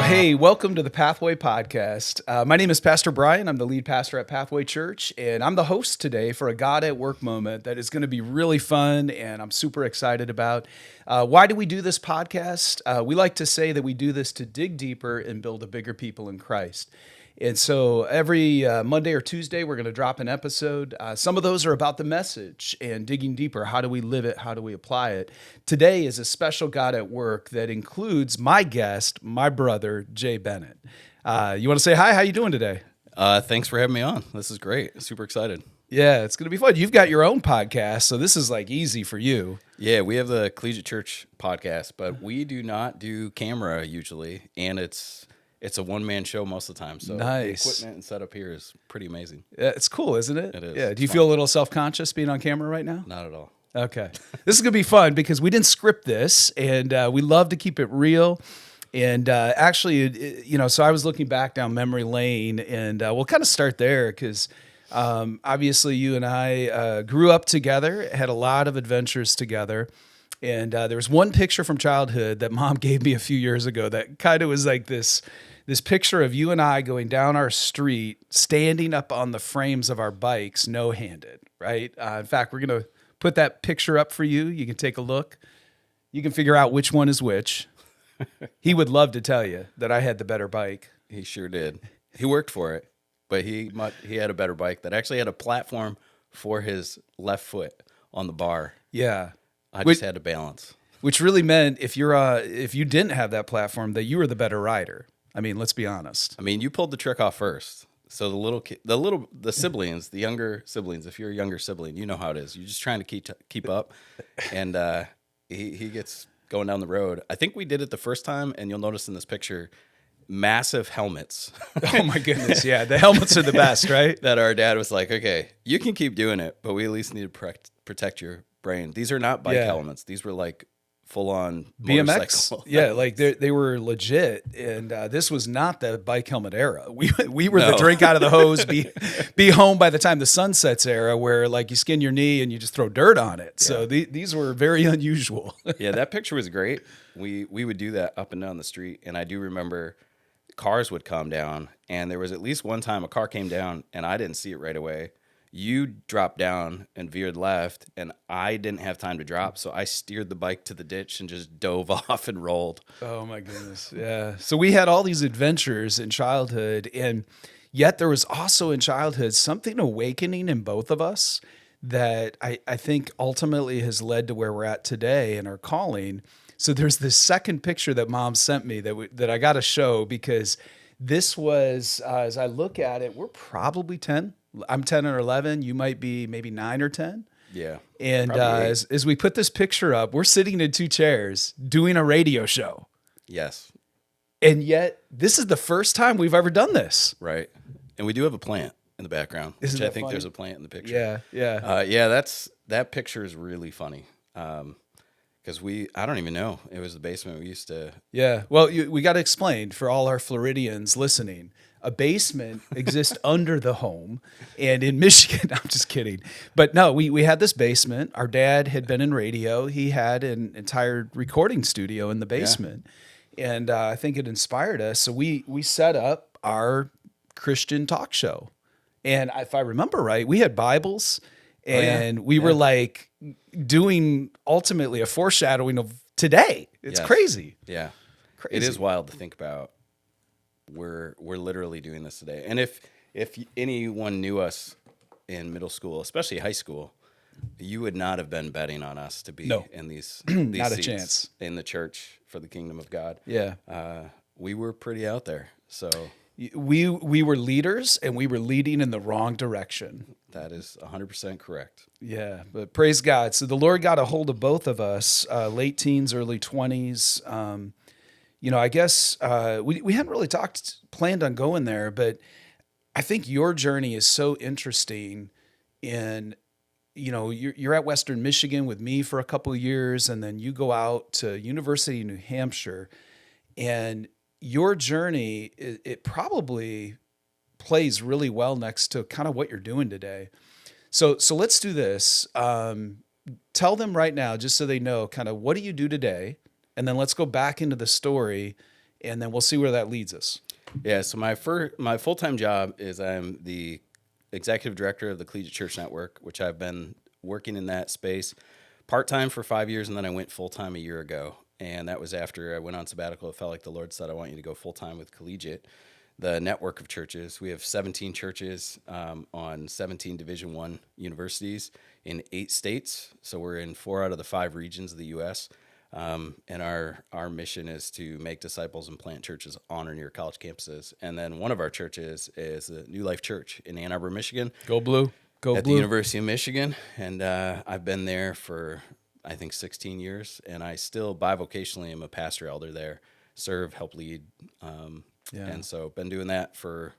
Hey, welcome to the Pathway Podcast. My name is Pastor Brian. I'm the lead pastor at Pathway Church, and I'm the host today for a God at Work moment that is going to be really fun, and I'm super excited about. Why do we do this podcast? We like to say that we do this to dig deeper and build a bigger people in Christ. And so every Monday or Tuesday, we're going to drop an episode. Some of those are about the message and digging deeper. How do we live it? How do we apply it? Today is a special God at Work that includes my guest, my brother, Jay Bennett. You want to say hi? How you doing today? Thanks for having me on. This is great. Super excited. Yeah, it's going to be fun. You've got your own podcast, so this is like easy for you. Yeah, we have the Collegiate Church podcast, but we do not do camera usually, and it's a one-man show most of the time, so Nice. The equipment and setup here is pretty amazing. Yeah, it's cool, isn't it? It is. Yeah. Do you It's feel a little self-conscious being on camera right now? Not at all. Okay. This is going to be fun because we didn't script this, and we love to keep it real. And actually, so I was looking back down memory lane, and we'll kind of start there because obviously you and I grew up together, had a lot of adventures together. And there was one picture from childhood that Mom gave me a few years ago that kind of was like this picture of you and I going down our street, standing up on the frames of our bikes, no-handed, right? In fact, we're going to put that picture up for you. You can take a look. You can figure out which one is which. He would love to tell you that I had the better bike. He sure did. He worked for it, but he had a better bike that actually had a platform for his left foot on the bar. Yeah. I just had to balance. Which really meant if you didn't have that platform, that you were the better rider. I mean, let's be honest. I mean, you pulled the trick off first. So the siblings, the younger siblings, if you're a younger sibling, you know how it is. You're just trying to keep up, and he gets going down the road. I think we did it the first time, and you'll notice in this picture, massive helmets. Oh my goodness, yeah, the helmets are the best, right? That our dad was like, okay, you can keep doing it, but we at least need to protect your brain. These are not bike helmets. These were like full-on BMX, motorcycle. yeah, like they were legit, and this was not the bike helmet era. We were the drink out of the hose, be home by the time the sun sets era, where like you skin your knee and you just throw dirt on it. Yeah. So these were very unusual. Yeah, that picture was great. We would do that up and down the street, and I do remember cars would come down, and there was at least one time a car came down, and I didn't see it right away. You dropped down and veered left, and I didn't have time to drop, so I steered the bike to the ditch and just dove off and rolled. Oh, my goodness. Yeah. So we had all these adventures in childhood, and yet there was also in childhood something awakening in both of us that I think ultimately has led to where we're at today in our calling. So there's this second picture that Mom sent me that I got to show, because this was, as I look at it, we're probably 10. I'm 10 or 11. You might be maybe 9 or 10. Yeah. And as we put this picture up, we're sitting in two chairs doing a radio show. Yes. And yet this is the first time we've ever done this. Right. And we do have a plant in the background, Isn't which I that think funny? there's a plant in the picture. Yeah. That picture is really funny. Because I don't even know. It was the basement we used to. Yeah. Well, we got to explain for all our Floridians listening. A basement exists under the home, and in Michigan, I'm just kidding. But no, we had this basement. Our dad had been in radio. He had an entire recording studio in the basement. Yeah. And I think it inspired us. So we set up our Christian talk show. And if I remember right, we had Bibles, and we were like doing ultimately a foreshadowing of today. It's crazy. Yeah. Crazy. It is wild to think about. We're literally doing this today. And if anyone knew us in middle school, especially high school, you would not have been betting on us to be in these not a seats chance in the church for the kingdom of God. Yeah. We were pretty out there. So we were leaders, and we were leading in the wrong direction. that is 100% correct. Yeah, but praise God. So the Lord got a hold of both of us, late teens, early 20s. I guess we hadn't really planned on going there, but I think your journey is so interesting in, you're at Western Michigan with me for a couple of years, and then you go out to University of New Hampshire, and your journey, it probably plays really well next to kind of what you're doing today. So let's do this. Tell them right now, just so they know kind of what do you do today? And then let's go back into the story and then we'll see where that leads us. Yeah. So my full-time job is I'm the executive director of the Collegiate Church Network, which I've been working in that space part-time for 5 years, and then I went full-time a year ago. And that was after I went on sabbatical. It felt like the Lord said, I want you to go full-time with Collegiate, the network of churches. We have 17 churches on 17 Division I universities in 8 states. So we're in 4 out of the 5 regions of the U.S. And our mission is to make disciples and plant churches on or near college campuses. And then one of our churches is the New Life Church in Ann Arbor, Michigan. Go Blue. Go at Blue. the University of Michigan. And I've been there for, I think, 16 years. And I still bivocationally am a pastor elder there, serve, help lead. And so been doing that for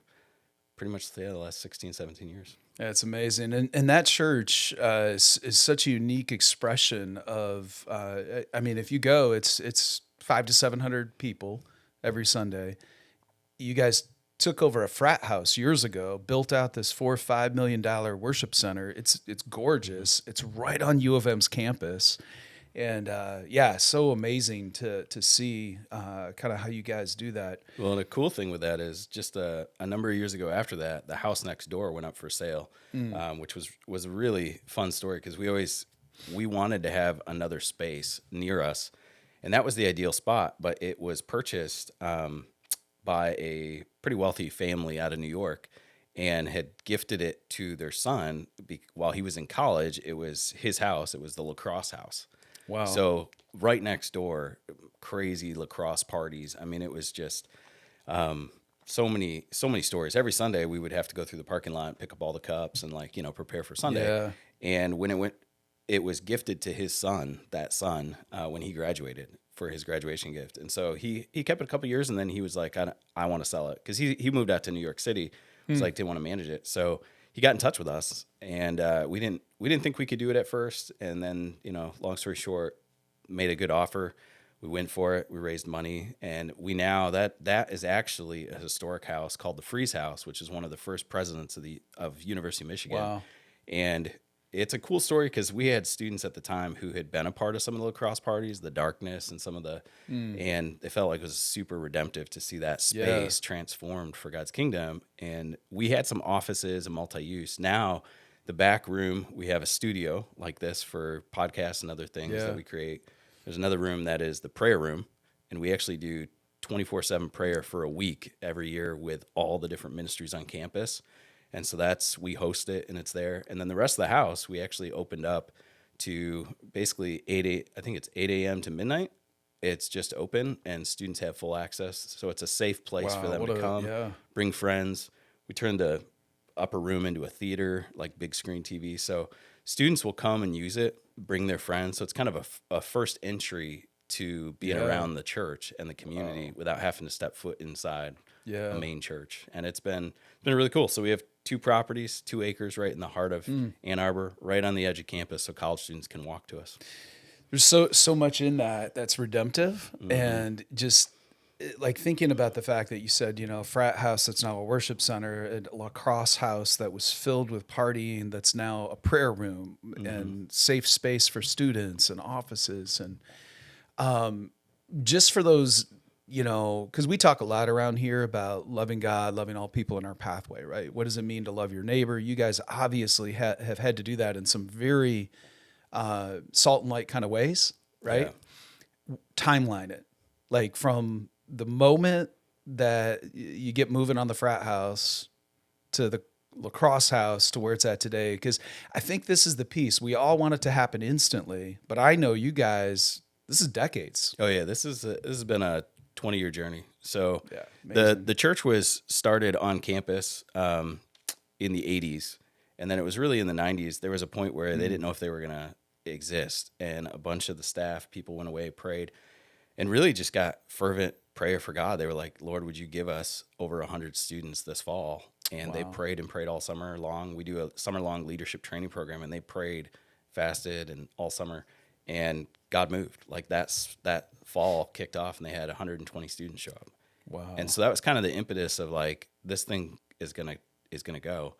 pretty much the last 16, 17 years. That's amazing. And that church is such a unique expression of, I mean, if you go, it's 500 to 700 people every Sunday. You guys took over a frat house years ago, built out this $4 or $5 million worship center. It's gorgeous. It's right on U of M's campus. And so amazing to see kind of how you guys do that. Well, the cool thing with that is just a number of years ago after that, the house next door went up for sale, which was a really fun story because we wanted to have another space near us, and that was the ideal spot. But it was purchased by a pretty wealthy family out of New York, and had gifted it to their son while he was in college. It was his house. It was the lacrosse house. Wow. So right next door, crazy lacrosse parties. I mean, it was just so many stories. Every Sunday we would have to go through the parking lot, pick up all the cups and prepare for Sunday. Yeah. And when it was gifted to his son, when he graduated for his graduation gift. And so he kept it a couple years, and then he was like, I want to sell it. Cause he moved out to New York City. It's like, didn't want to manage it. So he got in touch with us, and we didn't think we could do it at first. And then, long story short, made a good offer. We went for it. We raised money, and we now that is actually a historic house called the Freeze House, which is one of the first presidents of University of Michigan. Wow. And it's a cool story because we had students at the time who had been a part of some of the lacrosse parties, the darkness and some of the, and it felt like it was super redemptive to see that space transformed for God's kingdom. And we had some offices and multi-use. Now, the back room, we have a studio like this for podcasts and other things that we create. There's another room that is the prayer room, and we actually do 24/7 prayer for a week every year with all the different ministries on campus. And so we host it, and it's there. And then the rest of the house, we actually opened up to basically 8 a.m. to midnight. It's just open, and students have full access. So it's a safe place for them to come, bring friends. We turned the upper room into a theater, like big screen TV. So students will come and use it, bring their friends. So it's kind of a first entry to being around the church and the community without having to step foot inside a main church. And it's been really cool. So we have 2 properties, 2 acres right in the heart of Ann Arbor, right on the edge of campus, so college students can walk to us. There's so much in that's redemptive, and just like thinking about the fact that you said, a frat house that's now a worship center, a lacrosse house that was filled with partying that's now a prayer room and safe space for students and offices, and just for those, because we talk a lot around here about loving God, loving all people in our pathway, right? What does it mean to love your neighbor? You guys obviously have had to do that in some very salt and light kind of ways, right? Yeah. Timeline it, like from the moment that you get moving on the frat house to the lacrosse house to where it's at today. Because I think this is the piece. We all want it to happen instantly, but I know you guys, this is decades. Oh yeah, this has been a 20-year journey. So the church was started on campus in the 80s, and then it was really in the 90s. There was a point where they didn't know if they were going to exist, and a bunch of the staff, people went away, prayed, and really just got fervent prayer for God. They were like, Lord, would you give us over 100 students this fall? And they prayed and prayed all summer long. We do a summer-long leadership training program, and they prayed, fasted, and all summer. And God moved. Like that fall kicked off, and they had 120 students show up. Wow! And so that was kind of the impetus of like, this thing is gonna go.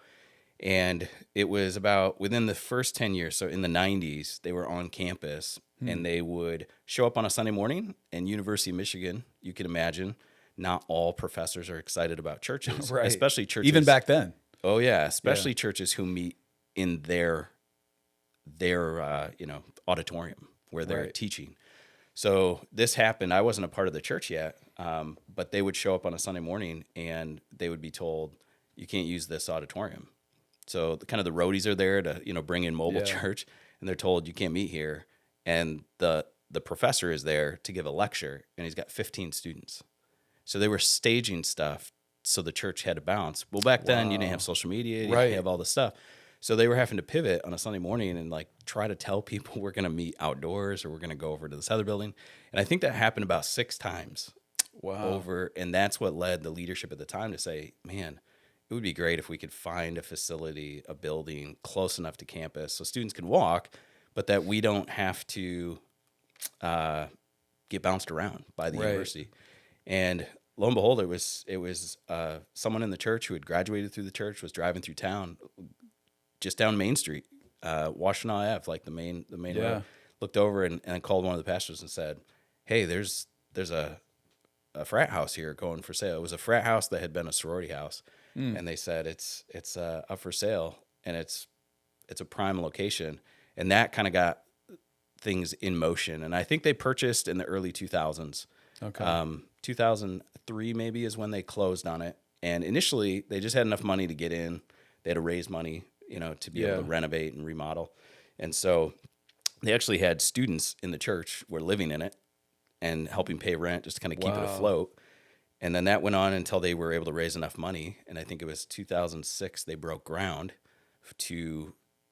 And it was about within the first 10 years. So in the 90s, they were on campus, and they would show up on a Sunday morning in University of Michigan. You can imagine not all professors are excited about churches, Right. especially churches. Even back then. Oh yeah, especially churches who meet in their auditorium where they're Right. teaching. So this happened. I wasn't a part of the church yet, but they would show up on a Sunday morning and they would be told, "You can't use this auditorium." So the roadies are there to bring in mobile church, and they're told you can't meet here. And the professor is there to give a lecture, and he's got 15 students. So they were staging stuff so the church had to bounce. Well, back then you didn't have social media, you didn't have all this stuff. So they were having to pivot on a Sunday morning and like try to tell people we're going to meet outdoors or we're going to go over to this other building. And I think that happened about 6 times over. And that's what led the leadership at the time to say, man, it would be great if we could find a facility, a building close enough to campus so students can walk, but that we don't have to get bounced around by the university. And lo and behold, it was someone in the church who had graduated through the church, was driving through town, just down Main Street, Washtenaw Ave, like the main road, looked over and called one of the pastors and said, "Hey, there's a frat house here going for sale." It was a frat house that had been a sorority house, and they said it's up for sale, and it's a prime location, and that kind of got things in motion. And I think they purchased in the early 2000s. Okay. 2003 maybe is when they closed on it, and initially they just had enough money to get in. They had to raise money, to be able to renovate and remodel. And so they actually had students in the church were living in it and helping pay rent just to kind of keep it afloat. And then that went on until they were able to raise enough money. And I think it was 2006 they broke ground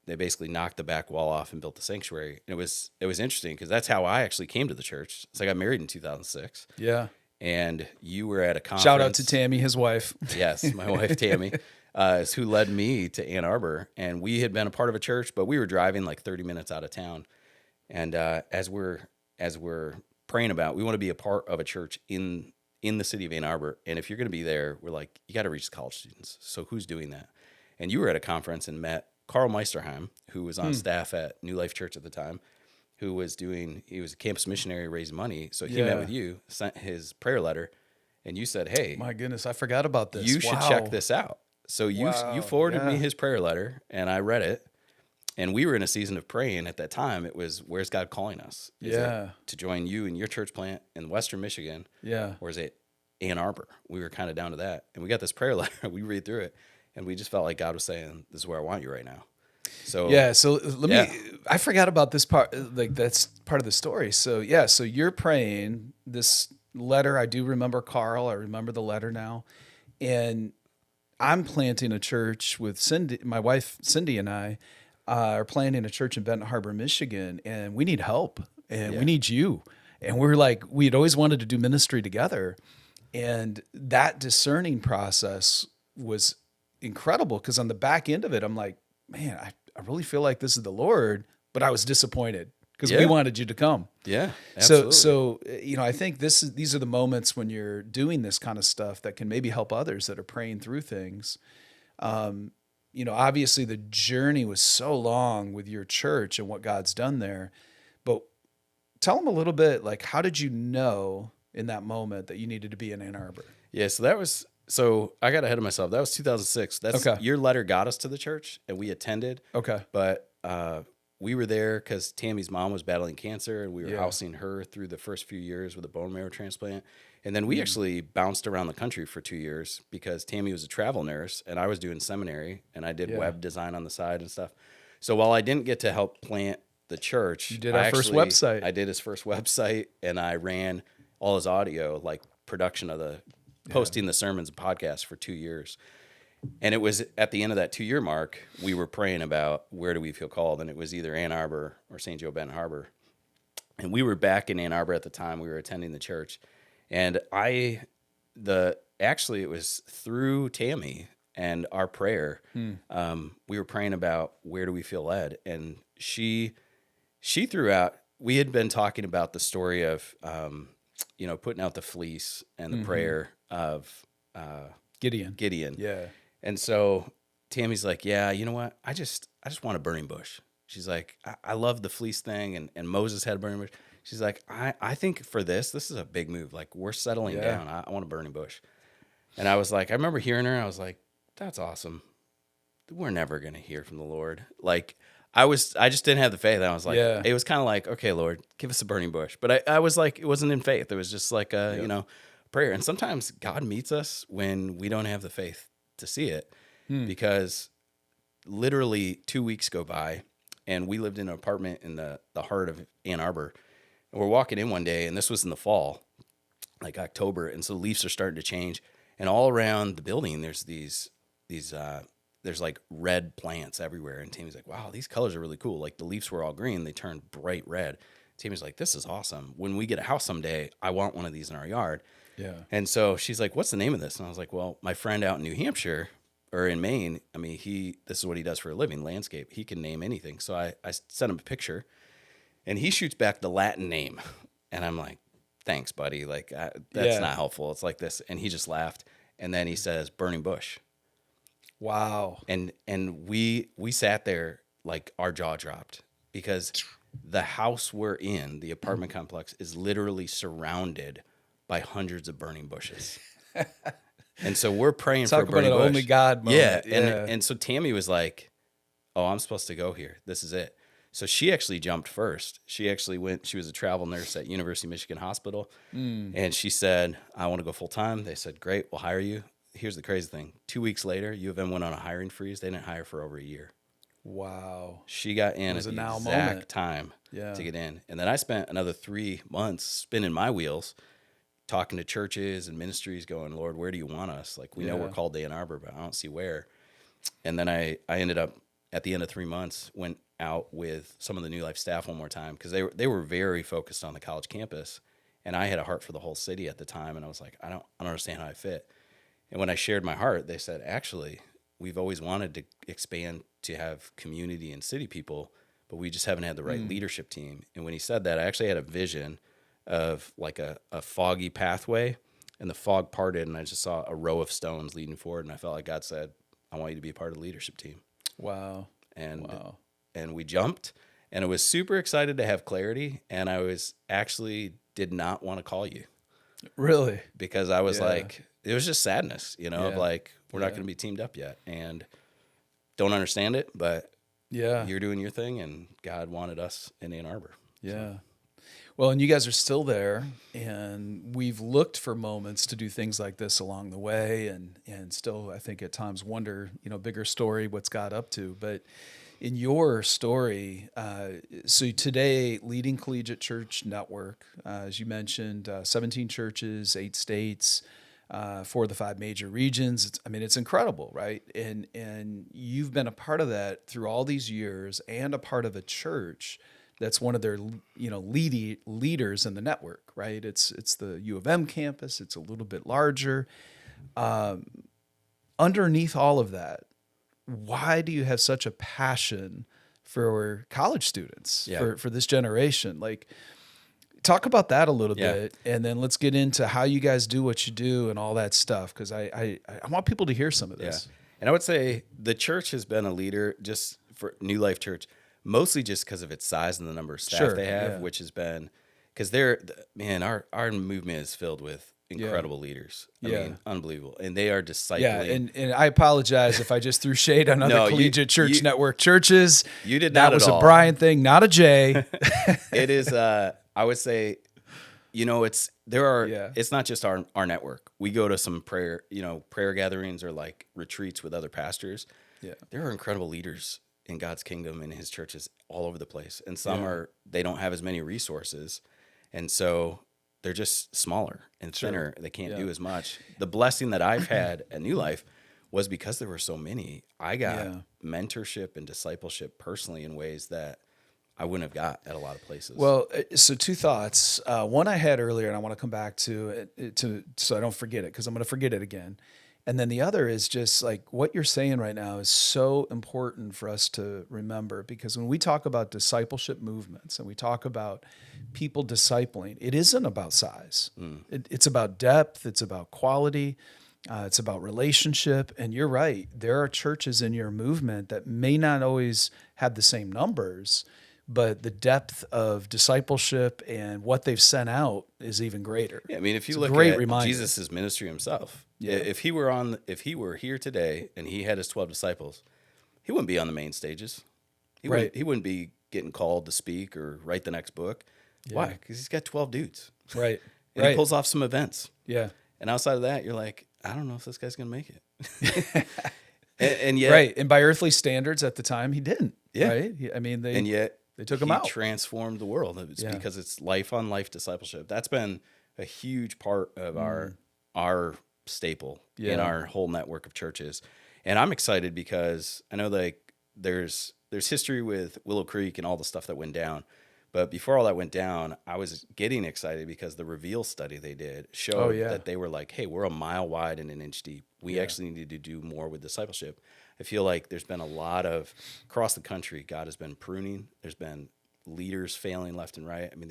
they basically knocked the back wall off and built the sanctuary. And it was interesting because that's how I actually came to the church. So I got married in 2006. Yeah. And you were at a conference. Shout out to Tammy, his wife. Yes, my wife Tammy. Is who led me to Ann Arbor, and we had been a part of a church, but we were driving like 30 minutes out of town. And as we're praying about, we want to be a part of a church in the city of Ann Arbor, and if you're going to be there, we're like, you got to reach the college students. So who's doing that? And you were at a conference and met Carl Meisterheim, who was on staff at New Life Church at the time, he was a campus missionary raising money. So he met with you, sent his prayer letter, and you said, "Hey, my goodness, I forgot about this. You should check this out." So you forwarded me his prayer letter, and I read it. And we were in a season of praying at that time. It was, where's God calling us? Is it to join you in your church plant in Western Michigan? Yeah. Or is it Ann Arbor? We were kind of down to that. And we got this prayer letter. We read through it, and we just felt like God was saying, this is where I want you right now. So let me, I forgot about this part. Like that's part of the story. So so you're praying this letter. I do remember Carl. I remember the letter now. And I'm planting a church with Cindy, my wife, Cindy, and I are planting a church in Bennett Harbor, Michigan, and we need help and we need you. And we're like, we'd always wanted to do ministry together. And that discerning process was incredible because on the back end of it, I'm like, man, I really feel like this is the Lord, but I was disappointed because we wanted you to come. Yeah, absolutely. So I think these are the moments when you're doing this kind of stuff that can maybe help others that are praying through things. Obviously the journey was so long with your church and what God's done there, but tell them a little bit, like, how did you know in that moment that you needed to be in Ann Arbor? Yeah, so I got ahead of myself. That was 2006. That's okay. Your letter got us to the church, and we attended. Okay. But we were there because Tammy's mom was battling cancer, and we were housing her through the first few years with a bone marrow transplant. And then we actually bounced around the country for 2 years because Tammy was a travel nurse, and I was doing seminary, and I did web design on the side and stuff. So while I didn't get to help plant the church, you did our first website. I did his first website, and I ran all his audio, like production of the posting the sermons and podcasts for 2 years. And it was at the end of that 2-year mark, we were praying about where do we feel called? And it was either Ann Arbor or St. Joe Bennett Harbor. And we were back in Ann Arbor at the time. We were attending the church. And actually it was through Tammy and our prayer. We were praying about where do we feel led? And she threw out, we had been talking about the story of, putting out the fleece and the prayer of Gideon. Yeah. And so Tammy's like, yeah, you know what? I just want a burning bush. She's like, I love the fleece thing, and Moses had a burning bush. She's like, I think for this is a big move. Like, we're settling Yeah. down. I want a burning bush. And I was like, I remember hearing her. I was like, that's awesome. We're never going to hear from the Lord. Like, I just didn't have the faith. I was like, Yeah. it was kind of like, okay, Lord, give us a burning bush. But I was like, it wasn't in faith. It was just like a, prayer. And sometimes God meets us when we don't have the faith to see it, because literally 2 weeks go by and we lived in an apartment in the heart of Ann Arbor. And we're walking in one day, and this was in the fall, like October. And so the leaves are starting to change. And all around the building, there's there's like red plants everywhere. And Tammy's like, wow, these colors are really cool. Like, the leaves were all green. They turned bright red. Tammy's like, this is awesome. When we get a house someday, I want one of these in our yard. Yeah. And so she's like, what's the name of this? And I was like, well, my friend out in New Hampshire or in Maine, I mean, this is what he does for a living, landscape. He can name anything. So I sent him a picture, and he shoots back the Latin name. And I'm like, thanks, buddy. Like, that's not helpful. It's like this. And he just laughed. And then he says, burning bush. Wow. And we sat there like our jaw dropped, because the house we're in, the apartment complex, is literally surrounded by hundreds of burning bushes. And so we're praying for a burning bush. Only God moment. Yeah. And so Tammy was like, oh, I'm supposed to go here. This is it. So she actually jumped first. She actually went, she was a travel nurse at University of Michigan Hospital. And she said, I want to go full time. They said, great, we'll hire you. Here's the crazy thing. 2 weeks later, U of M went on a hiring freeze. They didn't hire for over a year. Wow. She got in at the exact time to get in. And then I spent another 3 months spinning my wheels, talking to churches and ministries, going, Lord, where do you want us? Like, we know we're called to Ann Arbor, but I don't see where. And then I ended up, at the end of 3 months, went out with some of the New Life staff one more time, because they were very focused on the college campus. And I had a heart for the whole city at the time. And I was like, I don't understand how I fit. And when I shared my heart, they said, actually, we've always wanted to expand to have community and city people, but we just haven't had the right leadership team. And when he said that, I actually had a vision of like a foggy pathway, and the fog parted, and I just saw a row of stones leading forward. And I felt like God said, I want you to be a part of the leadership team. Wow. And we jumped, and I was super excited to have clarity. And I was actually did not want to call you. Really? Because I was like, it was just sadness, of like, we're not going to be teamed up yet, and don't understand it, but you're doing your thing, and God wanted us in Ann Arbor. Yeah. So. Well, and you guys are still there, and we've looked for moments to do things like this along the way, and still, I think at times wonder, bigger story, what's God up to. But in your story, so today, leading Collegiate Church Network, as you mentioned, 17 churches, 8 states, 4 of the 5 major regions. It's incredible, right? And you've been a part of that through all these years, and a part of a church that's one of their leaders in the network, right? It's the U of M campus. It's a little bit larger. Underneath all of that, why do you have such a passion for college students, for this generation? Like, talk about that a little bit, and then let's get into how you guys do what you do and all that stuff, because I want people to hear some of this. Yeah. And I would say the church has been a leader just for New Life Church, mostly just because of its size and the number of staff they have, which has been, because our movement is filled with incredible leaders. I mean, unbelievable. And they are discipling. Yeah, and I apologize if I just threw shade on other Collegiate Church Network churches. You did not. That was a Brian thing, not a Jay. It is, I would say, it's not just our network. We go to some prayer gatherings or like retreats with other pastors. Yeah. There are incredible leaders in God's kingdom and his churches all over the place. And some they don't have as many resources. And so they're just smaller and thinner. They can't do as much. The blessing that I've had at New Life was because there were so many. I got mentorship and discipleship personally in ways that I wouldn't have got at a lot of places. Well, so 2 thoughts. One I had earlier, and I want to come back to it so I don't forget it, because I'm going to forget it again. And then the other is just like what you're saying right now is so important for us to remember, because when we talk about discipleship movements and we talk about people discipling, it isn't about size. It's about depth. It's about quality. It's about relationship. And you're right. There are churches in your movement that may not always have the same numbers, but the depth of discipleship and what they've sent out is even greater. Yeah, I mean, if you It's a look great at reminder. Jesus' ministry himself, Yeah. if he were here today and he had his 12 disciples, he wouldn't be on the main stages. Right. He wouldn't be getting called to speak or write the next book. Why? Because he's got 12 dudes. Right. And he pulls off some events. Yeah. And outside of that, you're like, I don't know if this guy's going to make it. and yet, Right. And by earthly standards at the time, he didn't. Yeah. Right. I mean, they took him out. He transformed the world. It's because it's life on life discipleship. That's been a huge part of our staple in our whole network of churches. And I'm excited because I know like there's history with Willow Creek and all the stuff that went down. But before all that went down, I was getting excited because the Reveal study they did showed that they were like, hey, we're a mile wide and an inch deep. We actually need to do more with discipleship. I feel like there's been a lot of, across the country, God has been pruning. There's been leaders failing left and right. I mean,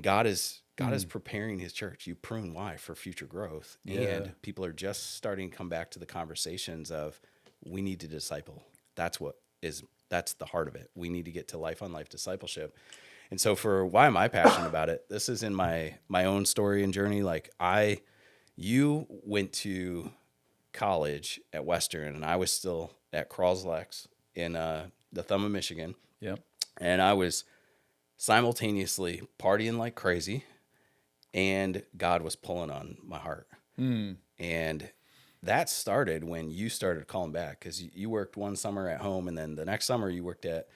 God is preparing his church. You prune why? For future growth. And people are just starting to come back to the conversations of, we need to disciple. That's the heart of it. We need to get to life on life discipleship. And so for why am I passionate about it? This is in my own story and journey. Like you went to college at Western and I was still at Croslex in the thumb of Michigan. Yep. And I was simultaneously partying like crazy and God was pulling on my heart. And that started when you started calling back because you worked one summer at home and then the next summer you worked at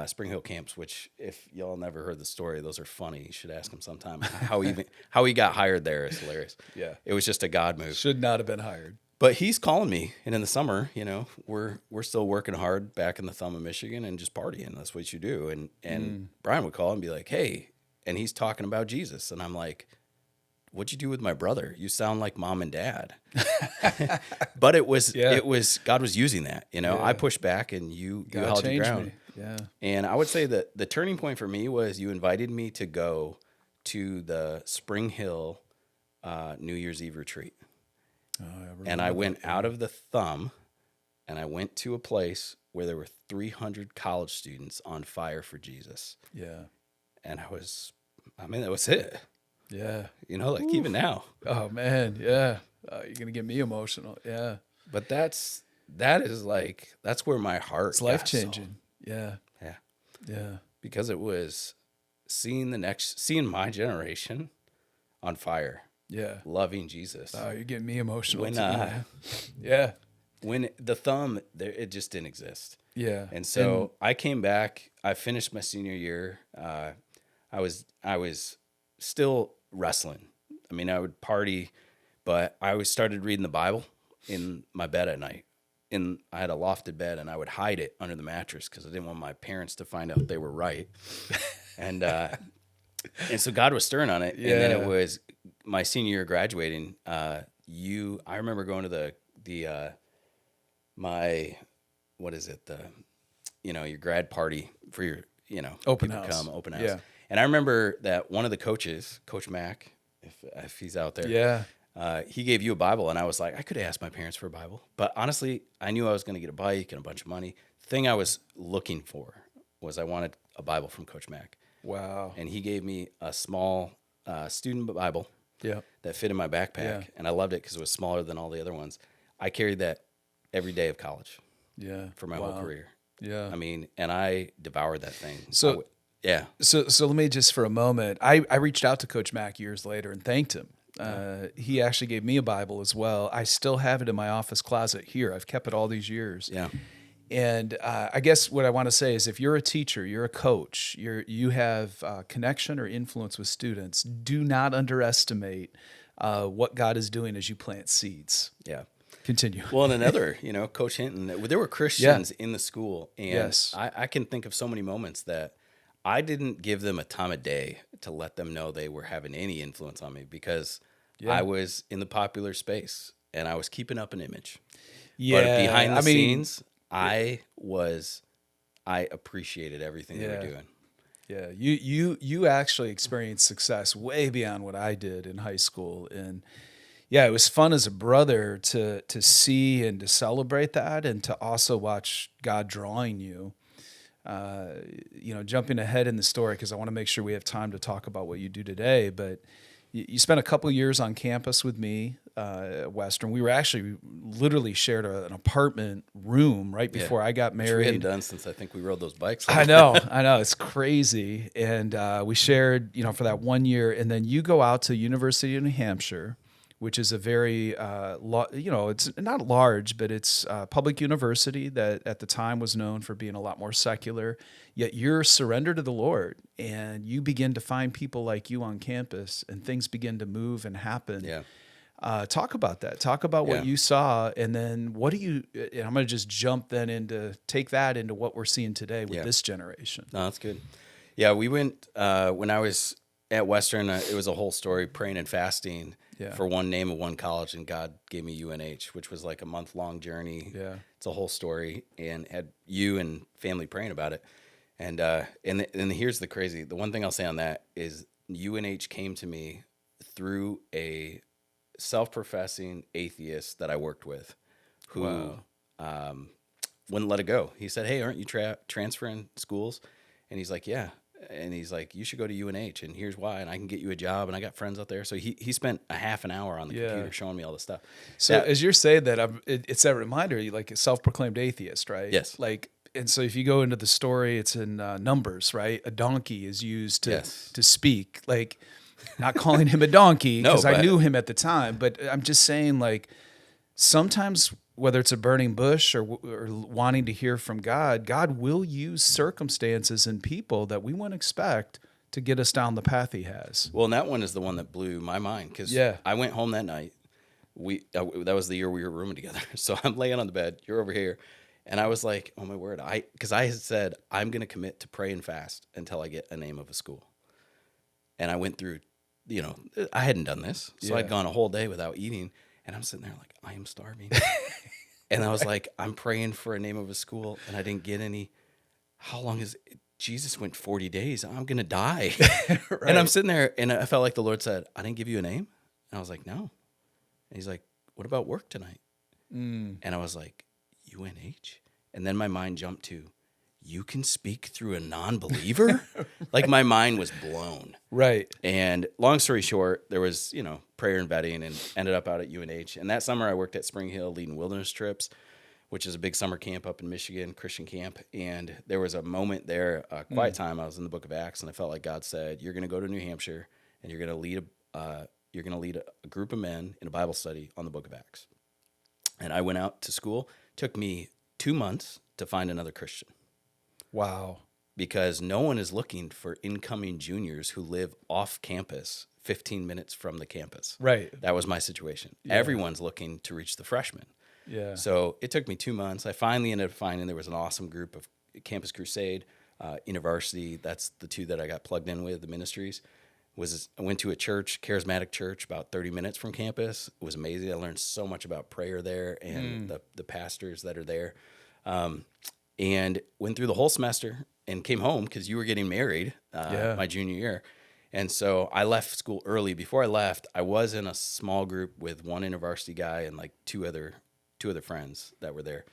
Spring Hill Camps, which if y'all never heard the story, those are funny. You should ask him sometime how he got hired there is hilarious. Yeah. It was just a God move. Should not have been hired. But he's calling me, and in the summer, we're still working hard back in the thumb of Michigan and just partying. That's what you do. And Brian would call and be like, "Hey," and he's talking about Jesus, and I'm like, "What'd you do with my brother? You sound like mom and dad." But it was God was using that. I pushed back, and you held your ground. Me. Yeah. And I would say that the turning point for me was you invited me to go to the Spring Hill New Year's Eve retreat. And I went out of the thumb and I went to a place where there were 300 college students on fire for Jesus. Yeah. And that was it. Yeah. Even now. Oh man. Yeah. You're going to get me emotional. Yeah. But that's where my heart It's life changing. Yeah. Yeah. Yeah. Because it was seeing my generation on fire. Yeah. Loving Jesus. Oh, you're getting me emotional. When yeah. When the thumb there, it just didn't exist. Yeah. And so I came back. I finished my senior year. I was still wrestling. I mean, I would party, but I always started reading the Bible in my bed at night. And I had a lofted bed, and I would hide it under the mattress because I didn't want my parents to find out they were right. And so God was stirring on it. Yeah. And then it was my senior year graduating. I remember going to your grad party for your, open people house. come, open house. Yeah. And I remember that one of the coaches, Coach Mack, if he's out there. Yeah. He gave you a Bible, and I was like, I could ask my parents for a Bible. But honestly, I knew I was going to get a bike and a bunch of money. The thing I was looking for was I wanted a Bible from Coach Mack. Wow. And he gave me a small student Bible that fit in my backpack. And I loved it because it was smaller than all the other ones. I carried that every day of college for my whole career. Yeah. I mean, and I devoured that thing. So let me just for a moment, I reached out to Coach Mack years later and thanked him. He actually gave me a Bible as well. I still have it in my office closet here. I've kept it all these years. Yeah. And I guess what I want to say is if you're a teacher, you're a coach, you have connection or influence with students, do not underestimate what God is doing as you plant seeds. Yeah. Continue. Well, and another, Coach Hinton, there were Christians in the school. And I can think of so many moments that I didn't give them a time of day to let them know they were having any influence on me because I was in the popular space and I was keeping up an image. Yeah. But behind the scenes, I appreciated everything they were doing. Yeah, you actually experienced success way beyond what I did in high school, and it was fun as a brother to see and to celebrate that, and to also watch God drawing you. jumping ahead in the story because I want to make sure we have time to talk about what you do today. But you spent a couple years on campus with me at Western. We were actually literally shared an apartment room right before I got Which we married. hadn't done since I think we rode those bikes. I know, it's crazy. And we shared, for that 1 year, and then you go out to University of New Hampshire, which is a very, it's not large, but it's a public university that at the time was known for being a lot more secular. Yet you're surrendered to the Lord, and you begin to find people like you on campus, and things begin to move and happen. Yeah. Talk about that. Talk about what you saw, and then what do you? And I'm going to just jump then take that into what we're seeing today with this generation. No, that's good. Yeah, we went when I was at Western. It was a whole story, praying and fasting for one name of one college, and God gave me UNH, which was like a month-long journey. Yeah, it's a whole story, and had you and family praying about it. And here's the one thing I'll say on that is UNH came to me through a self-professing atheist that I worked with who wouldn't let it go. He said, "Hey, aren't you transferring schools?" And he's like, "Yeah." And he's like, "You should go to UNH, and here's why, and I can get you a job, and I got friends out there." So he spent a half an hour on the computer showing me all this stuff. So as you're saying that, it's that reminder, you like a self-proclaimed atheist, right? Yes. And so if you go into the story, it's in Numbers, right? A donkey is used to speak, not calling him a donkey because I knew him at the time, but I'm just saying sometimes whether it's a burning bush or wanting to hear from God, God will use circumstances and people that we wouldn't expect to get us down the path he has. Well, and that one is the one that blew my mind because I went home that night. That was the year we were rooming together. So I'm laying on the bed, you're over here. And I was like, oh my word, because I had said, I'm going to commit to pray and fast until I get a name of a school. And I went through, I hadn't done this. So I'd gone a whole day without eating. And I'm sitting there like, I am starving. And I was like, I'm praying for a name of a school, and I didn't get any. How long is it? Jesus went 40 days. I'm going to die. Right. And I'm sitting there, and I felt like the Lord said, I didn't give you a name. And I was like, no. And he's like, what about work tonight? And I was like, UNH? And then my mind jumped to, you can speak through a non-believer? Like my mind was blown. Right. And long story short, there was, prayer and vetting, and ended up out at UNH. And that summer I worked at Spring Hill leading wilderness trips, which is a big summer camp up in Michigan, Christian camp. And there was a moment there, a quiet time. I was in the book of Acts, and I felt like God said, you're going to go to New Hampshire, and you're going to lead a group of men in a Bible study on the book of Acts. And I went out to school. It took me 2 months to find another Christian. Wow. Because no one is looking for incoming juniors who live off campus 15 minutes from the campus. Right. That was my situation. Yeah. Everyone's looking to reach the freshmen. Yeah. So it took me 2 months. I finally ended up finding there was an awesome group of Campus Crusade, University. That's the two that I got plugged in with, the ministries. I went to a church, charismatic church, about 30 minutes from campus. It was amazing. I learned so much about prayer there and the pastors that are there. And went through the whole semester and came home because you were getting married my junior year. And so I left school early. Before I left, I was in a small group with one InterVarsity guy and like two other friends that were there.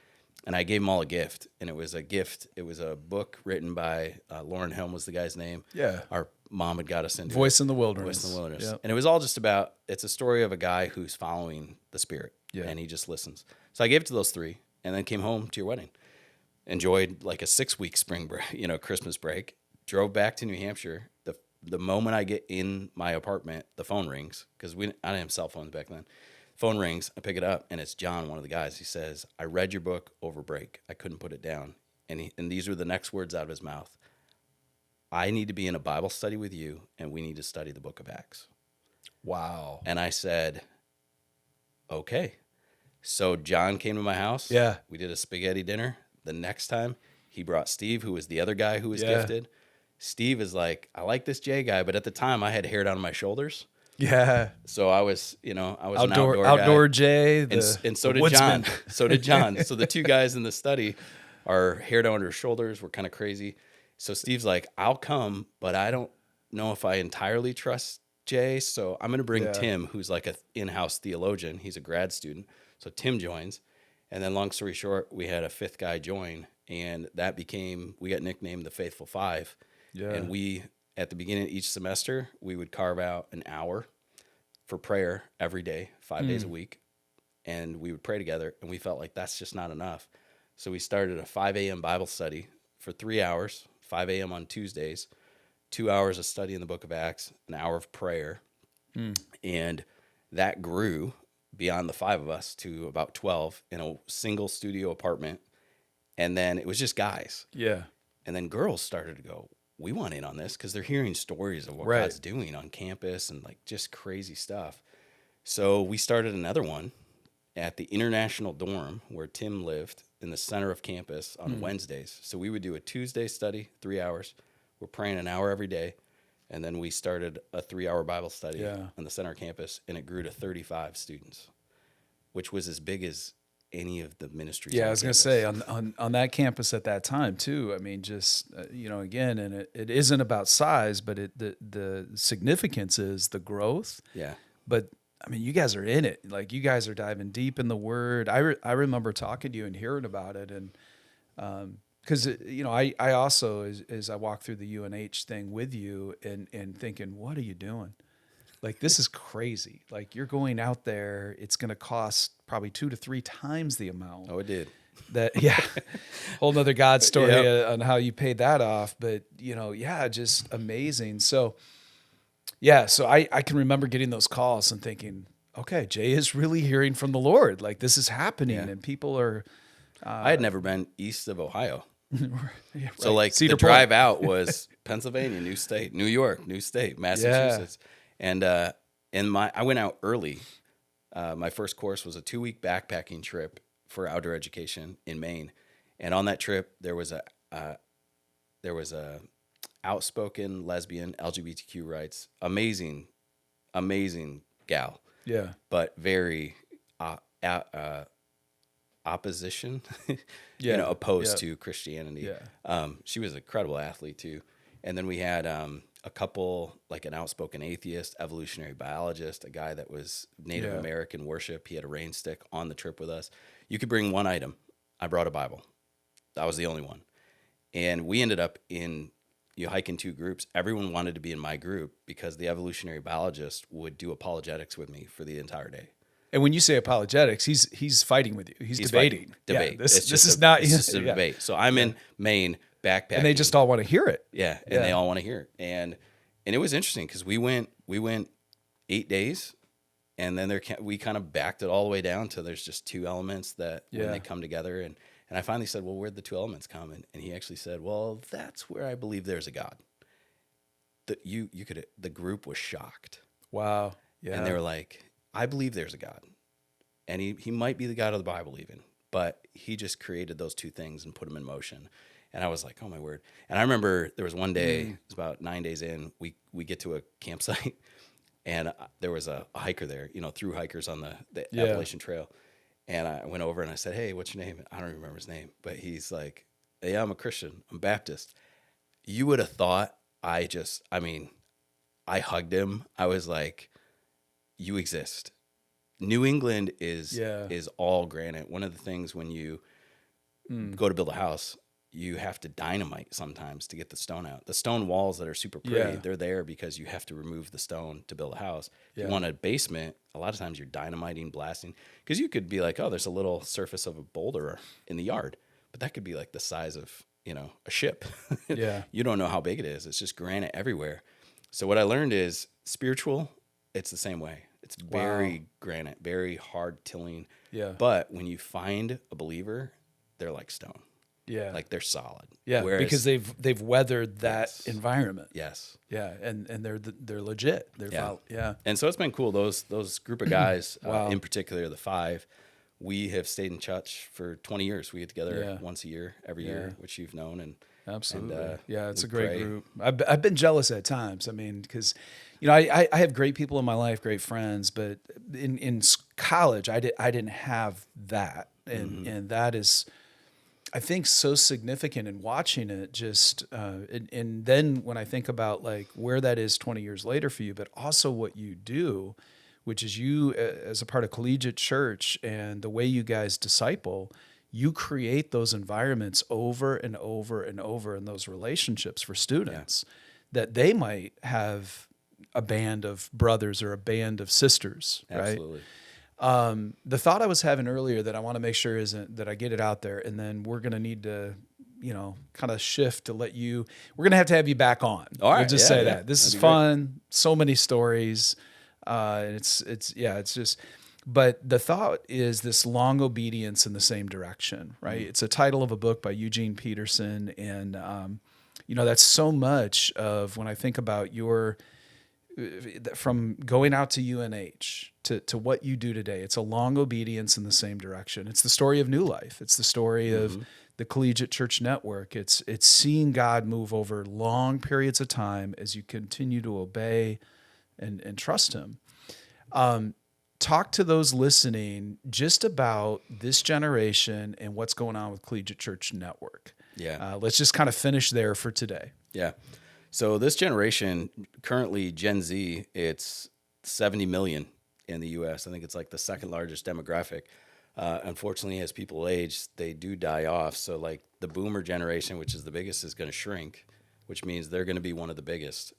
And I gave them all a gift. And it was a gift. It was a book written by Lauren Helm was the guy's name. Yeah. Our mom had got us into Voice in the Wilderness. Voice in the Wilderness. Yep. And it was all just about, it's a story of a guy who's following the Spirit. Yeah. And he just listens. So I gave it to those three and then came home to your wedding. Enjoyed like a 6-week spring break, Christmas break. Drove back to New Hampshire. The moment I get in my apartment, the phone rings because I didn't have cell phones back then. Phone rings. I pick it up, and it's John, one of the guys. He says, "I read your book over break. I couldn't put it down." And these were the next words out of his mouth. "I need to be in a Bible study with you, and we need to study the book of Acts." Wow. And I said, "Okay." So John came to my house. Yeah. We did a spaghetti dinner. The next time, he brought Steve, who was the other guy who was gifted. Steve is like, I like this Jay guy, but at the time I had hair down on my shoulders. Yeah. So I was an outdoor guy. Jay. And so did woodsman. John. So did John. So the two guys in the study are hair down on their shoulders. We're kind of crazy. So Steve's like, I'll come, but I don't know if I entirely trust Jay. So I'm going to bring Tim, who's like an in-house theologian. He's a grad student. So Tim joins. And then long story short, we had a fifth guy join. and we got nicknamed the Faithful Five. Yeah. And we, at the beginning of each semester, we would carve out an hour for prayer every day, 5 days a week. And we would pray together, and we felt like that's just not enough. So we started a 5 a.m. Bible study for 3 hours, 5 a.m. on Tuesdays, 2 hours of study in the book of Acts, an hour of prayer. And that grew beyond the 5 of us to about 12 in a single studio apartment. And then it was just guys. Yeah. And then girls started to go, we want in on this, because they're hearing stories of what Right. God's doing on campus and like just crazy stuff. So we started another one at the International Dorm where Tim lived in the center of campus on Wednesdays. So we would do a Tuesday study, 3 hours. We're praying an hour every day. And then we started a 3-hour Bible study on the center campus, and it grew to 35 students, which was as big as any of the ministries. Yeah, on I was going to campus. say on that campus at that time too. I mean, just again, and it isn't about size, but the significance is the growth. Yeah. But I mean, you guys are in it. Like you guys are diving deep in the Word. I remember talking to you and hearing about it, and because I also as I walk through the UNH thing with you and thinking, what are you doing? Like, this is crazy. Like, you're going out there, it's going to cost probably 2 to 3 times the amount. Oh, it did. Whole nother God story Yep. on how you paid that off. But, just amazing. So I can remember getting those calls and thinking, okay, Jay is really hearing from the Lord. Like, this is happening, Yeah. and people are... I had never been east of Ohio. Yeah, So right. like Cedar the Point. drive out was Pennsylvania, new state, New York, new state, Massachusetts. And I went out early. My first course was a 2-week backpacking trip for outdoor education in Maine. And on that trip, there was a outspoken lesbian, LGBTQ rights, amazing gal, Yeah. but very opposition, opposed to Christianity. Yeah. She was a credible athlete too. And then we had a couple, like an outspoken atheist, evolutionary biologist, a guy that was Native American worship. He had a rain stick on the trip with us. You could bring one item. I brought a Bible. That was the only one. And we ended up you hike in 2 groups. Everyone wanted to be in my group because the evolutionary biologist would do apologetics with me for the entire day. And when you say apologetics, he's fighting with you. He's debating. Fighting. Debate. Yeah, this It's just is not... It's just a debate. So I'm in Maine backpacking. And they just all want to hear it. Yeah, and they all want to hear it. And it was interesting because we went 8 days, and then we kind of backed it all the way down to there's just 2 elements that when they come together. And I finally said, well, where'd the 2 elements come? And he actually said, well, that's where I believe there's a God. The group was shocked. Wow. Yeah. And they were like, I believe there's a God. And he might be the God of the Bible even, but he just created those 2 things and put them in motion. And I was like, oh my word. And I remember there was one day, it was about 9 days in, we get to a campsite, and there was a hiker there, through hikers on the Appalachian Trail. And I went over and I said, hey, what's your name? I don't remember his name, but he's like, hey, I'm a Christian. I'm Baptist. You would have thought I hugged him. I was like, you exist. New England is all granite. One of the things when you go to build a house, you have to dynamite sometimes to get the stone out. The stone walls that are super pretty, they're there because you have to remove the stone to build a house. If you want a basement, a lot of times you're dynamiting, blasting, because you could be like, oh, there's a little surface of a boulder in the yard, but that could be like the size of, a ship. Yeah. You don't know how big it is. It's just granite everywhere. So what I learned is spiritual, it's the same way. It's very granite, very hard tilling. Yeah. But when you find a believer, they're like stone. Yeah. Like they're solid. Yeah. Whereas, because they've weathered that environment. Yes. Yeah. And they're legit. They're And so it's been cool. Those group of guys, Wow. in particular, the 5, we have stayed in touch for 20 years. We get together once a year, every year, which you've known. And Absolutely. And, it's a we great pray. group. I've been jealous at times. I mean, because, I have great people in my life, great friends, but in college, I didn't have that. And that is, I think, so significant in watching it just, and then when I think about like where that is 20 years later for you, but also what you do, which is you as a part of Collegiate Church and the way you guys disciple, you create those environments over and over and over in those relationships for students that they might have a band of brothers or a band of sisters, Absolutely. right? The thought I was having earlier that I want to make sure isn't that I get it out there, and then we're going to need to, kind of shift to let you, we're going to have you back on. All right. We'll just say that. This That'd is be fun. So many stories. And it's just, but the thought is this long obedience in the same direction, right? It's a title of a book by Eugene Peterson. And, that's so much of when I think about from going out to UNH to what you do today, it's a long obedience in the same direction. It's the story of New Life. It's the story of the Collegiate Church Network. It's seeing God move over long periods of time as you continue to obey and trust him. Talk to those listening just about this generation and what's going on with Collegiate Church Network. Yeah. Let's just kind of finish there for today. Yeah. So this generation, currently Gen Z, it's 70 million in the U.S. I think it's like the second largest demographic. Unfortunately, as people age, they do die off. So like the boomer generation, which is the biggest, is going to shrink, which means they're going to be one of the biggest.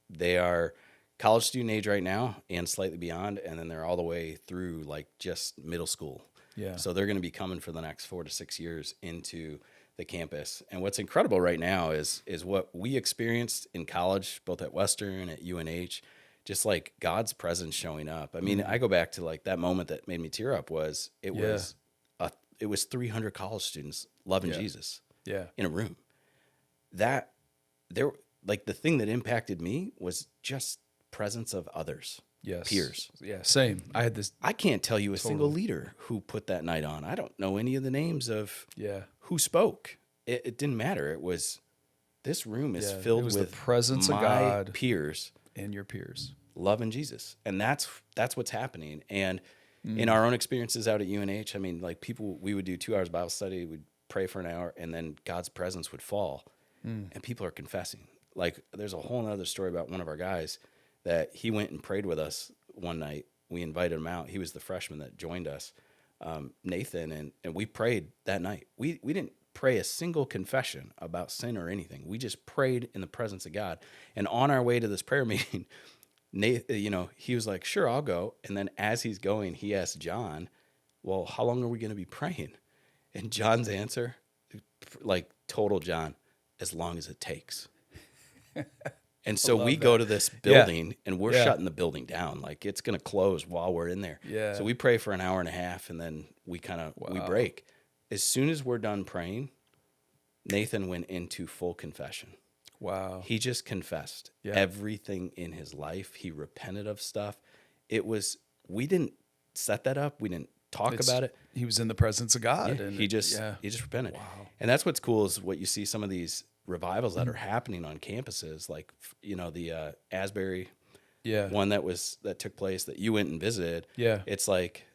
They are college student age right now and slightly beyond, and then they're all the way through like just middle school. Yeah. So they're going to be coming for the next 4 to 6 years into the campus. And what's incredible right now is what we experienced in college, both at Western, at UNH, just like God's presence showing up. I mean, I go back to like that moment that made me tear up was 300 college students loving Jesus in a room. That there, like the thing that impacted me was just presence of others. Yes. Peers. Yeah, same. I had this. I can't tell you a single leader who put that night on. I don't know any of the names of who spoke. It didn't matter. It was, this room is filled with the presence my of God peers and your peers loving Jesus. And that's what's happening. And in our own experiences out at UNH, I mean, like people, we would do 2 hours Bible study, we'd pray for an hour, and then God's presence would fall and people are confessing. Like there's a whole nother story about one of our guys that he went and prayed with us one night. We invited him out. He was the freshman that joined us, Nathan, and we prayed that night. We didn't pray a single confession about sin or anything. We just prayed in the presence of God. And on our way to this prayer meeting, Nathan, he was like, sure, I'll go. And then as he's going, he asked John, well, how long are we going to be praying? And John's answer, like total John, as long as it takes. And so we go to this building and we're shutting the building down. Like it's going to close while we're in there. Yeah. So we pray for an hour and a half and then we we break. As soon as we're done praying, Nathan went into full confession. Wow. He just confessed everything in his life. He repented of stuff. We didn't set that up. We didn't talk about it. He was in the presence of God. Yeah, and he just repented. Wow. And that's what's cool is what you see some of these revivals that are happening on campuses, like the Asbury one that took place that you went and visited. Yeah. It's like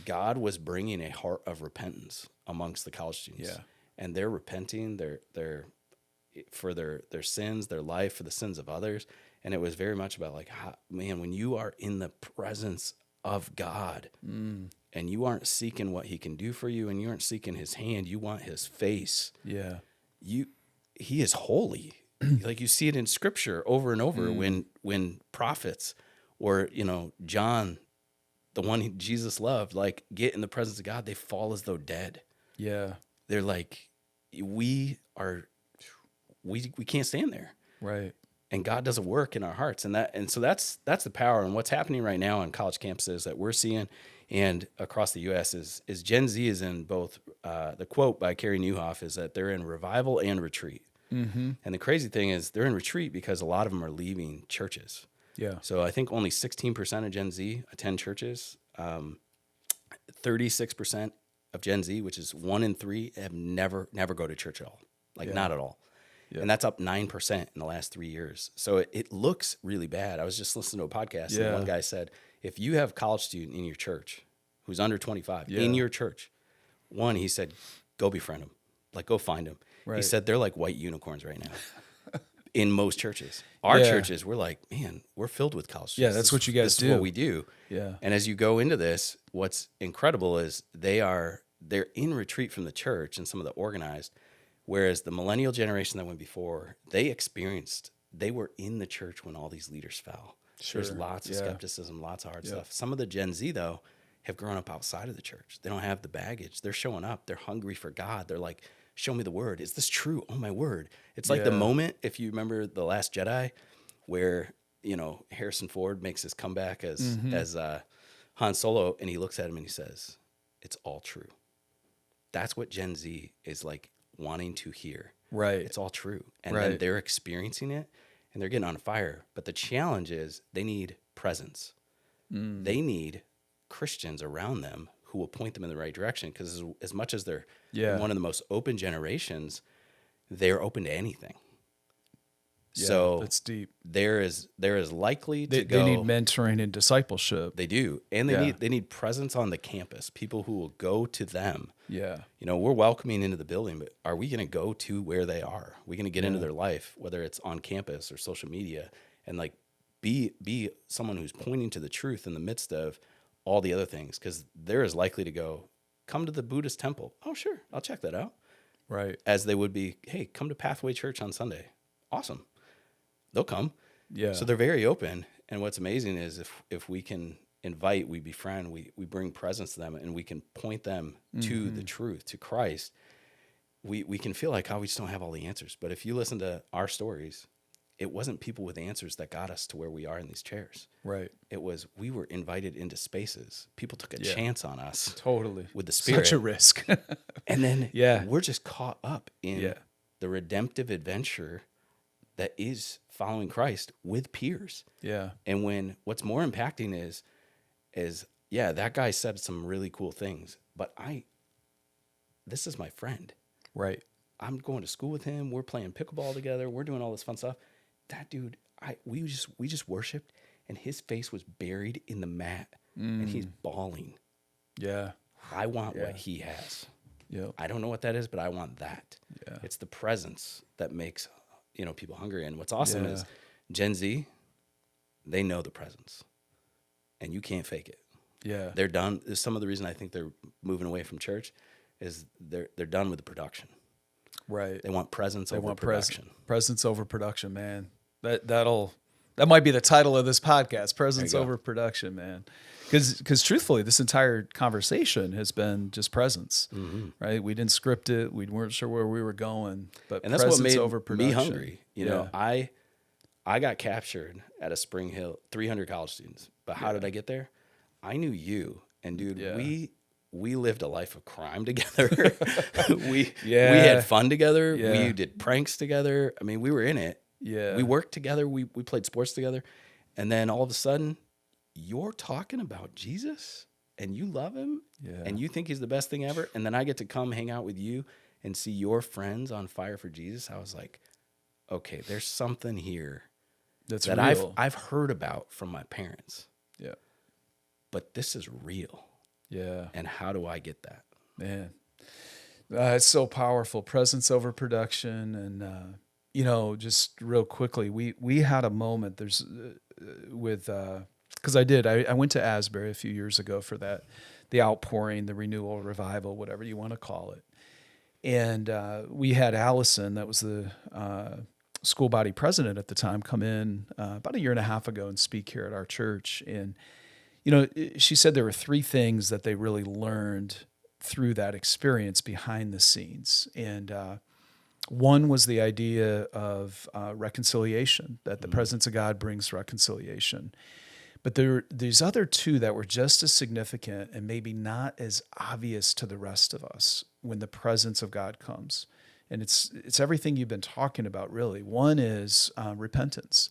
God was bringing a heart of repentance amongst the college students. Yeah. And they're repenting for their sins, their life, for the sins of others. And it was very much about like, man, when you are in the presence of God and you aren't seeking what he can do for you and you aren't seeking his hand, you want his face. Yeah. He is holy. Like you see it in scripture over and over when prophets or, John, the one Jesus loved, like get in the presence of God, they fall as though dead. Yeah. They're like, we can't stand there. Right. And God does a work in our hearts. And so that's the power. And what's happening right now on college campuses that we're seeing and across the U.S. is Gen Z is in both, the quote by Carrie Nieuwhof is that they're in revival and retreat. Mm-hmm. And the crazy thing is they're in retreat because a lot of them are leaving churches. Yeah. So I think only 16% of Gen Z attend churches. 36% of Gen Z, which is 1 in 3, have never go to church at all. Like not at all. Yeah. And that's up 9% in the last 3 years. So it looks really bad. I was just listening to a podcast and one guy said, if you have a college student in your church who's under 25 in your church, he said, go befriend him. Like go find him. Right. He said they're like white unicorns right now in most churches. Our churches, we're like, man, we're filled with college students. Yeah, that's what you guys do. This is what we do. Yeah. And as you go into this, what's incredible is they are they're in retreat from the church and some of the organized, whereas the millennial generation that went before, they were in the church when all these leaders fell. Sure. There's lots of Yeah. skepticism, lots of hard stuff. Some of the Gen Z, though, have grown up outside of the church. They don't have the baggage. They're showing up. They're hungry for God. They're like, show me the word. Is this true? Oh, my word. It's like the Yeah. moment, if you remember The Last Jedi, where, Harrison Ford makes his comeback as Han Solo, and he looks at him and he says, it's all true. That's what Gen Z is like wanting to hear. Right. It's all true. And Right. then they're experiencing it and they're getting on fire. But the challenge is they need presence. They need Christians around them who will point them in the right direction. Because as much as they're one of the most open generations, they're open to anything. Yeah, So that's deep. there is likely to They go. need mentoring and discipleship. They do, and they need presence on the campus. People who will go to them. Yeah. We're welcoming into the building, but are we going to go to where they are? Are we going to get into their life, whether it's on campus or social media, and like be someone who's pointing to the truth in the midst of all the other things? Because they're as likely to go, come to the Buddhist temple. Oh, sure, I'll check that out. Right. As they would be, hey, come to Pathway Church on Sunday. Awesome. They'll come. Yeah. So they're very open. And what's amazing is if we can invite, we befriend, we bring presence to them, and we can point them to the truth, to Christ, we can feel like, we just don't have all the answers. But if you listen to our stories, it wasn't people with answers that got us to where we are in these chairs. Right. It was, we were invited into spaces. People took a chance on us. Totally. With the Spirit. Such a risk. And then we're just caught up in the redemptive adventure that is following Christ with peers. Yeah. And what's more impacting is that guy said some really cool things, but this is my friend. Right. I'm going to school with him. We're playing pickleball together. We're doing all this fun stuff. That dude, we just worshiped, and his face was buried in the mat, and he's bawling. Yeah. I want what he has. Yeah. I don't know what that is, but I want that. Yeah. It's the presence that makes people hungry. And what's awesome is Gen Z, they know the presence, and you can't fake it. Yeah. They're done. Some of the reason I think they're moving away from church is they're done with the production. Right. They want presence over production. Presence over production, man. That might be the title of this podcast, presence over production, man. Because truthfully, this entire conversation has been just presence, right? We didn't script it. We weren't sure where we were going, but And that's what made over production. me hungry. I got captured at a Spring Hill, 300 college students. But how did I get there? I knew you. And dude, we lived a life of crime together. we had fun together. Yeah. We did pranks together. I mean, we were in it. Yeah. We worked together. We played sports together. And then all of a sudden, you're talking about Jesus and you love him and you think he's the best thing ever. And then I get to come hang out with you and see your friends on fire for Jesus. I was like, okay, there's something here that real. I've heard about from my parents. Yeah. But this is real. Yeah. And how do I get that? Man. It's so powerful. Presence over production. And, just real quickly, we had a moment because I went to Asbury a few years ago for the outpouring, the renewal, revival, whatever you want to call it. And we had Allison, that was the school body president at the time, come in about a year and a half ago and speak here at our church. And, she said there were three things that they really learned through that experience behind the scenes. And one was the idea of reconciliation, that the presence of God brings reconciliation. But there's other two that were just as significant and maybe not as obvious to the rest of us when the presence of God comes. And it's everything you've been talking about, really. One is repentance.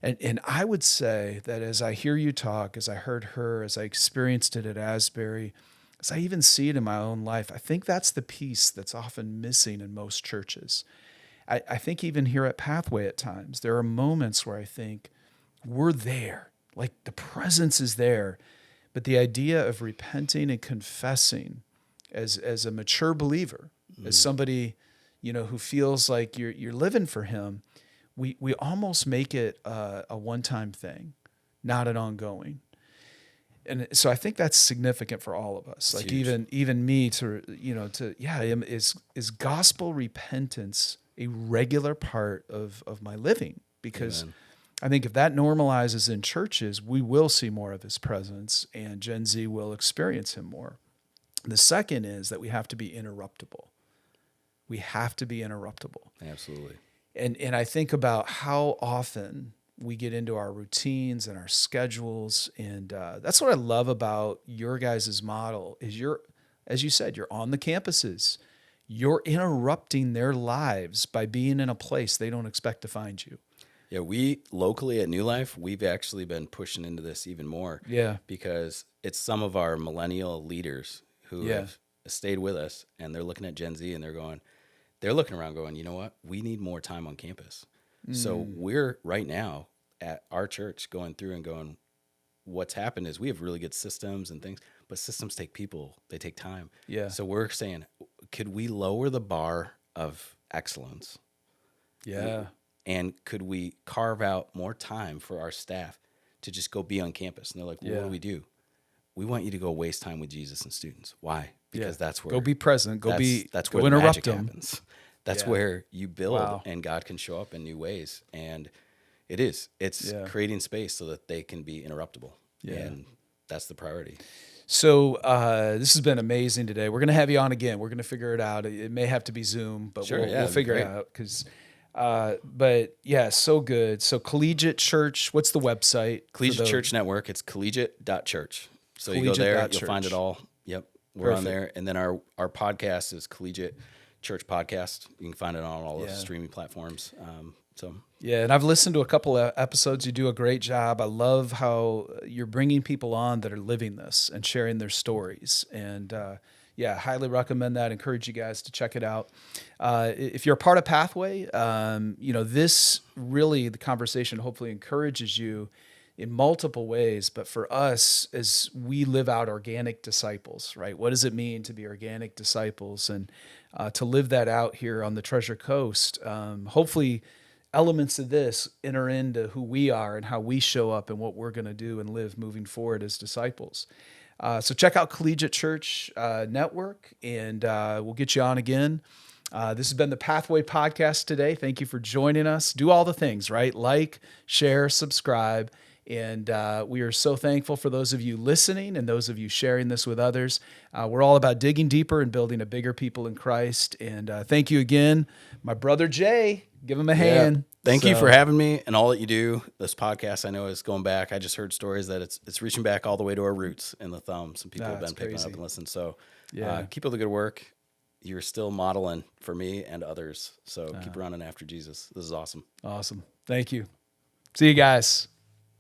And I would say that as I hear you talk, as I heard her, as I experienced it at Asbury, as I even see it in my own life, I think that's the piece that's often missing in most churches. I think even here at Pathway at times, there are moments where I think we're there. Like the presence is there, but the idea of repenting and confessing as a mature believer, as somebody, who feels like you're living for him, we almost make it a one-time thing, not an ongoing. And so I think that's significant for all of us. Like huge. even me is gospel repentance a regular part of my living? Because Amen. I think if that normalizes in churches, we will see more of his presence and Gen Z will experience him more. The second is that we have to be interruptible. We have to be interruptible. Absolutely. And I think about how often we get into our routines and our schedules. And that's what I love about your guys' model is as you said, you're on the campuses. You're interrupting their lives by being in a place they don't expect to find you. Yeah, we locally at New Life, we've actually been pushing into this even more. Yeah. Because it's some of our millennial leaders who have stayed with us, and they're looking at Gen Z and they're looking around going, you know what? We need more time on campus. So we're right now at our church going through and going, what's happened is we have really good systems and things, but systems take people, they take time. Yeah. So we're saying, could we lower the bar of excellence? Yeah. And could we carve out more time for our staff to just go be on campus? And they're like, well, what do we do? We want you to go waste time with Jesus and students. Why? Because that's where go be present. that's where the interrupt magic them. happens. That's where you build Wow. and God can show up in new ways. And it's creating space so that they can be interruptible. Yeah. And that's the priority. So this has been amazing today. We're going to have you on again. We're going to figure it out. It may have to be Zoom, but Sure, we'll that'd be figure it great. out. But yeah, so good. So Collegiate Church, what's the website? Collegiate Church Network, it's collegiate.church. So you go there, you'll find it all. Yep. We're on there. And then our podcast is Collegiate Church Podcast. You can find it on all the streaming platforms. Yeah, and I've listened to a couple of episodes. You do a great job. I love how you're bringing people on that are living this and sharing their stories. And highly recommend that. Encourage you guys to check it out. If you're a part of Pathway, this really, the conversation hopefully encourages you in multiple ways. But for us, as we live out organic disciples, right? What does it mean to be organic disciples? And to live that out here on the Treasure Coast, hopefully elements of this enter into who we are and how we show up and what we're going to do and live moving forward as disciples. So check out Collegiate Church Network, and we'll get you on again. This has been the Pathway Podcast today. Thank you for joining us. Do all the things, right? Like, share, subscribe. And we are so thankful for those of you listening and those of you sharing this with others. We're all about digging deeper and building a bigger people in Christ. And thank you again, my brother Jay. Give him a hand. Thank you for having me and all that you do. This podcast, I know, is going back. I just heard stories that it's reaching back all the way to our roots in the thumb. Some people have been picking up and listening. So keep up the good work. You're still modeling for me and others. So keep running after Jesus. This is awesome. Awesome. Thank you. See you guys.